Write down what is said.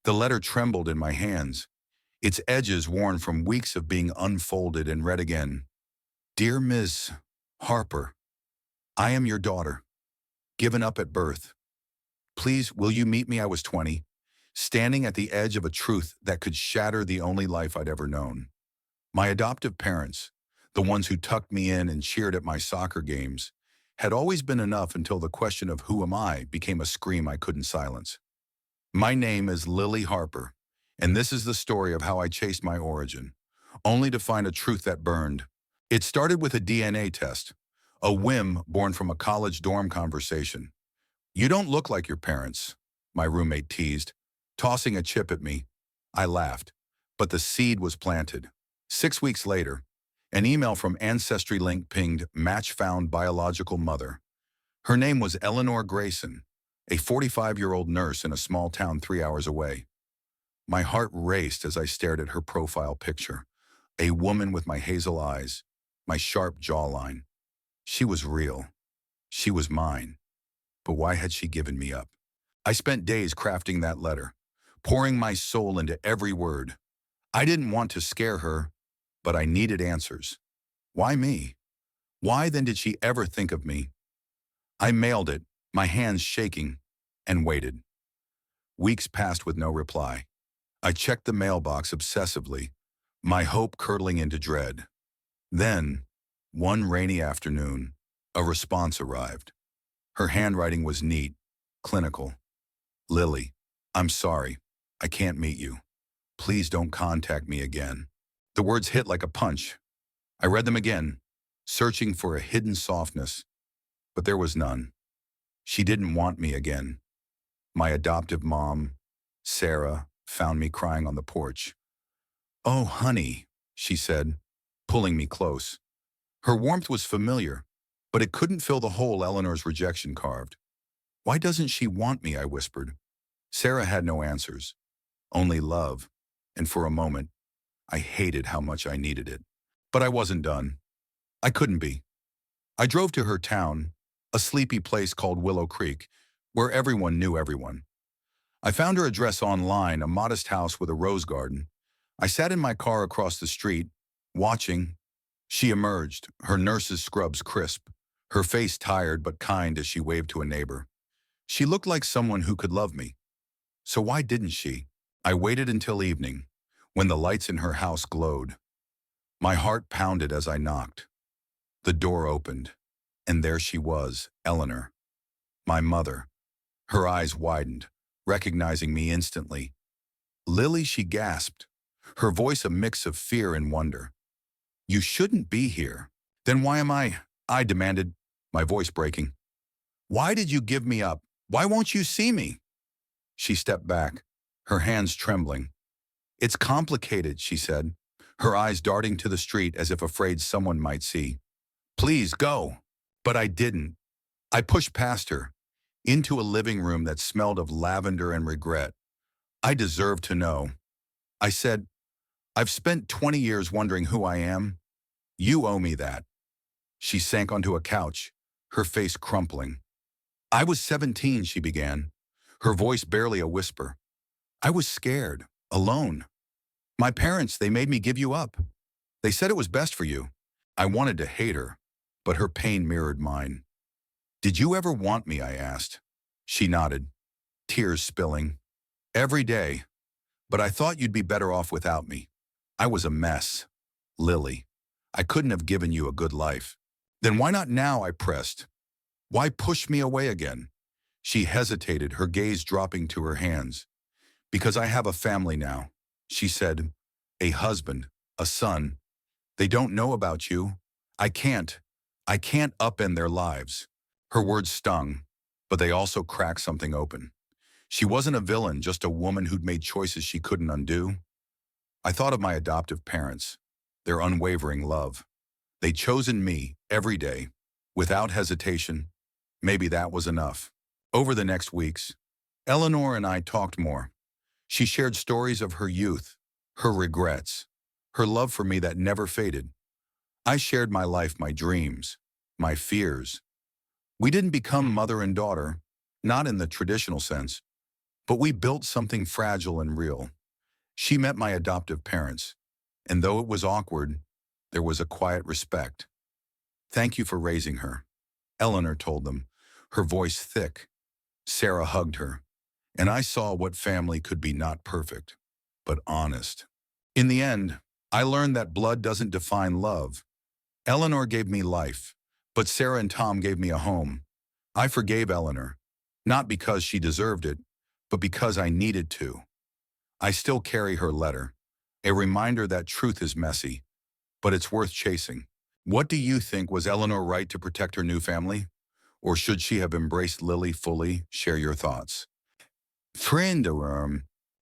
The letter trembled in my hands, its edges worn from weeks of being unfolded, and read again. Dear Ms. Harper, I am your daughter, given up at birth. Please, will you meet me? I was 20, standing at the edge of a truth that could shatter the only life I'd ever known. My adoptive parents, the ones who tucked me in and cheered at my soccer games, had always been enough until the question of who am I became a scream I couldn't silence. My name is Lily Harper, and this is the story of how I chased my origin, only to find a truth that burned. It started with a DNA test, a whim born from a college dorm conversation. You don't look like your parents, my roommate teased, tossing a chip at me. I laughed, but the seed was planted. 6 weeks later, an email from AncestryLink pinged match found biological mother. Her name was Eleanor Grayson, a 45-year-old nurse in a small town 3 hours away. My heart raced as I stared at her profile picture, a woman with my hazel eyes, my sharp jawline. She was real. She was mine. But why had she given me up? I spent days crafting that letter, pouring my soul into every word. I didn't want to scare her, but I needed answers. Why me? Why then did she ever think of me? I mailed it, my hands shaking, and waited. Weeks passed with no reply. I checked the mailbox obsessively, my hope curdling into dread. Then, one rainy afternoon, a response arrived. Her handwriting was neat, clinical. Lily, I'm sorry. I can't meet you. Please don't contact me again. The words hit like a punch. I read them again, searching for a hidden softness, but there was none. She didn't want me again. My adoptive mom, Sarah, found me crying on the porch. Oh, honey, she said, pulling me close. Her warmth was familiar, but it couldn't fill the hole Eleanor's rejection carved. Why doesn't she want me? I whispered. Sarah had no answers, only love, and for a moment, I hated how much I needed it. But I wasn't done. I couldn't be. I drove to her town, a sleepy place called Willow Creek, where everyone knew everyone. I found her address online, a modest house with a rose garden. I sat in my car across the street, watching. She emerged, her nurse's scrubs crisp, her face tired but kind as she waved to a neighbor. She looked like someone who could love me. So why didn't she? I waited until evening, when the lights in her house glowed. My heart pounded as I knocked. The door opened, and there she was, Eleanor, my mother. Her eyes widened, recognizing me instantly. Lily, she gasped, her voice a mix of fear and wonder. You shouldn't be here. Then why am I demanded, my voice breaking. Why did you give me up? Why won't you see me? She stepped back, her hands trembling. It's complicated, she said, her eyes darting to the street as if afraid someone might see. Please go. But I didn't. I pushed past her, into a living room that smelled of lavender and regret. I deserve to know. I said, I've spent 20 years wondering who I am. You owe me that. She sank onto a couch, her face crumpling. I was 17, she began, her voice barely a whisper. I was scared, alone. My parents, they made me give you up. They said it was best for you. I wanted to hate her, but her pain mirrored mine. Did you ever want me? I asked. She nodded, tears spilling. Every day. But I thought you'd be better off without me. I was a mess. Lily, I couldn't have given you a good life. Then why not now? I pressed. Why push me away again? She hesitated, her gaze dropping to her hands. Because I have a family now, she said. A husband, a son. They don't know about you. I can't upend their lives. Her words stung, but they also cracked something open. She wasn't a villain, just a woman who'd made choices she couldn't undo. I thought of my adoptive parents, their unwavering love. They'd chosen me every day, without hesitation. Maybe that was enough. Over the next weeks, Eleanor and I talked more. She shared stories of her youth, her regrets, her love for me that never faded. I shared my life, my dreams, my fears. We didn't become mother and daughter, not in the traditional sense, But we built something fragile and real. She met my adoptive parents, and though it was awkward, there was a quiet respect. Thank you for raising her, Eleanor told them, her voice thick. Sarah hugged her, and I saw what family could be, not perfect, but honest. In the end, I learned that blood doesn't define love. Eleanor gave me life, but Sarah and Tom gave me a home. I forgave Eleanor, not because she deserved it, but because I needed to. I still carry her letter, a reminder that truth is messy, but it's worth chasing. What do you think? Was Eleanor right to protect her new family? Or should she have embraced Lily fully? Share your thoughts. Friend,